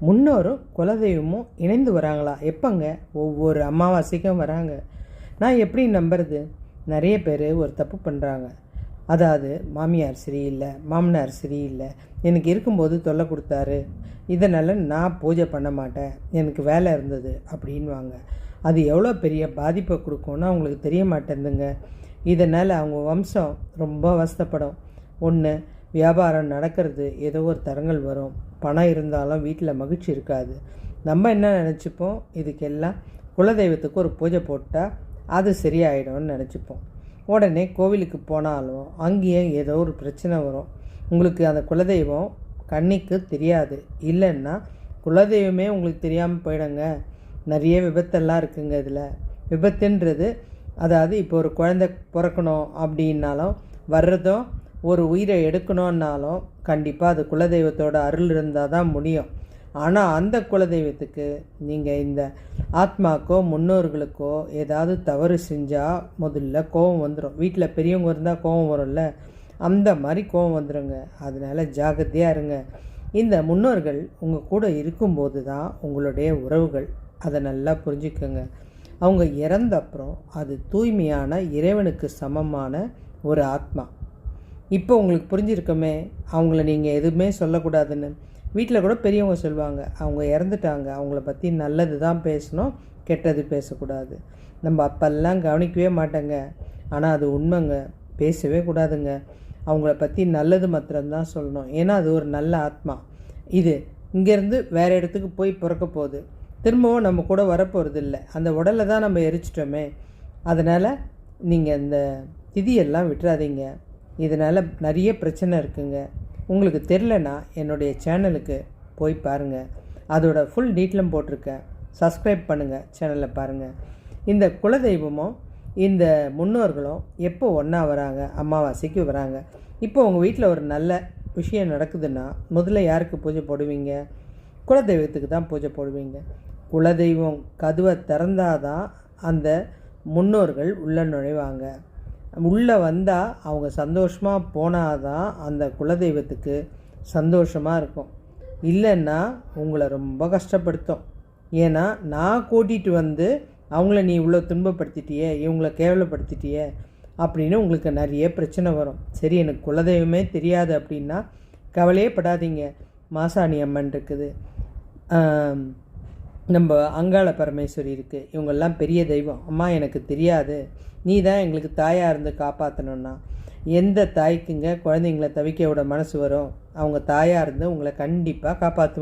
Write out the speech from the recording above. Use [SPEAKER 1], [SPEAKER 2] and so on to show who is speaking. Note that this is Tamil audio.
[SPEAKER 1] முன்னோரும் குலதெய்வமும் இணைந்து வராங்களா? எப்போங்க? ஒவ்வொரு அமாவாசைக்கும் வராங்க. நான் எப்படி நம்புறது? நிறைய பேர் ஒரு தப்பு பண்ணுறாங்க. அதாவது மாமியார் சரியில்லை, மாமனார் சரியில்லை, எனக்கு இருக்கும்போது தொல்லை கொடுத்தாரு, இதனால் நான் பூஜை பண்ண மாட்டேன், எனக்கு வேலை இருந்தது அப்படின்வாங்க. அது எவ்வளோ பெரிய பாதிப்பை கொடுக்கும்னு அவங்களுக்கு தெரிய மாட்டேங்குதுங்க. இதனால் அவங்க வம்சம் ரொம்ப அவஸ்தைப்படும். ஒன்று, வியாபாரம் நடக்கிறது ஏதோ ஒரு தரங்கள் வரும், பணம் இருந்தாலும் வீட்டில் மகிழ்ச்சி இருக்காது. நம்ம என்ன நினச்சிப்போம், இதுக்கெல்லாம் குலதெய்வத்துக்கு ஒரு பூஜை போட்டால் அது சரியாயிடும்னு நினச்சிப்போம். உடனே கோவிலுக்கு போனாலும் அங்கேயும் ஏதோ ஒரு பிரச்சனை வரும். உங்களுக்கு அந்த குலதெய்வம் கண்ணிக்கு தெரியாது, இல்லைன்னா குலதெய்வமே உங்களுக்கு தெரியாமல் போயிடுங்க. நிறைய விபத்தெல்லாம் இருக்குங்க. இதில் விபத்துன்றது, அதாவது இப்போ ஒரு குழந்தை பிறக்கணும் அப்படின்னாலும் வர்றதும், ஒரு உயிரை எடுக்கணுன்னாலும் கண்டிப்பாக அது குலதெய்வத்தோட அருள் இருந்தால் தான் முடியும். ஆனால் அந்த குலதெய்வத்துக்கு நீங்கள் இந்த ஆத்மாக்கோ முன்னோர்களுக்கோ ஏதாவது தவறு செஞ்சால் முதல்ல கோபம் வந்துடும். வீட்டில் பெரியவங்க இருந்தால் கோபம் வரும்ல, அந்த மாதிரி கோபம் வந்துடுங்க. அதனால் ஜாக்கிரதையாக இருங்க. இந்த முன்னோர்கள் உங்கள் கூட இருக்கும்போது தான் உங்களுடைய உறவுகள், அதை நல்லா புரிஞ்சுக்கோங்க. அவங்க இறந்த அப்புறம் அது தூய்மையான இறைவனுக்கு சமமான ஒரு ஆத்மா. இப்போ உங்களுக்கு புரிஞ்சிருக்கமே, அவங்கள நீங்கள் எதுவுமே சொல்லக்கூடாதுன்னு. வீட்டில் கூட பெரியவங்க சொல்லுவாங்க, அவங்க இறந்துட்டாங்க, அவங்கள பற்றி நல்லது தான் பேசணும், கெட்டது பேசக்கூடாது. நம்ம அப்பெல்லாம் கவனிக்கவே மாட்டேங்க, ஆனால் அது உண்மைங்க. பேசவே கூடாதுங்க. அவங்கள பற்றி நல்லது மாத்திரம்தான் சொல்லணும். ஏன்னா அது ஒரு நல்ல ஆத்மா. இது இங்கேருந்து வேறு இடத்துக்கு போய் பிறக்க போகுது, திரும்பவும் நம்ம கூட வரப்போகிறது இல்லை. அந்த உடலை தான் நம்ம எரிச்சிட்டோமே. அதனால் நீங்கள் இந்த திதியெல்லாம் விட்டுறாதீங்க. இதனால் நிறைய பிரச்சனை இருக்குங்க. உங்களுக்கு தெரிலனா என்னுடைய சேனலுக்கு போய் பாருங்கள், அதோட ஃபுல் டீட்டெயிலும் போட்டிருக்கேன். சப்ஸ்கிரைப் பண்ணுங்கள், சேனலில் பாருங்கள். இந்த குலதெய்வமும் இந்த முன்னோர்களும் எப்போ ஒன்றா வராங்க? அமாவாசைக்கு வராங்க. இப்போ உங்கள் வீட்டில் ஒரு நல்ல விஷயம் நடக்குதுன்னா முதல்ல யாருக்கு பூஜை போடுவீங்க? குலதெய்வத்துக்கு தான் பூஜை போடுவீங்க. குலதெய்வம் கதவை திறந்தாதான் அந்த முன்னோர்கள் உள்ளே நுழைவாங்க. உள்ளே வந்தால் அவங்க சந்தோஷமாக போனாதான் அந்த குலதெய்வத்துக்கு சந்தோஷமாக இருக்கும். இல்லைன்னா உங்களை ரொம்ப கஷ்டப்படுத்தும். ஏன்னா நான் கூட்டிகிட்டு வந்து அவங்கள நீ இவ்வளோ துன்பப்படுத்திட்டியே, இவங்கள கேவலப்படுத்திட்டியே அப்படின்னு உங்களுக்கு நிறைய பிரச்சனை வரும். சரி, எனக்கு குலதெய்வமே தெரியாது அப்படின்னா கவலையே படாதீங்க. மாசாணி அம்மன் இருக்குது, நம்ம அங்காள பரமேஸ்வரி இருக்குது, இவங்கெல்லாம் பெரிய தெய்வம். அம்மா எனக்கு தெரியாது, நீ தான் எங்களுக்கு தாயாக இருந்து காப்பாற்றணுன்னா, எந்த தாய்க்குங்க குழந்தைங்கள தவிக்க விட மனசு வரும்? அவங்க தாயாக இருந்து உங்களை கண்டிப்பாக காப்பாற்றுவாங்க.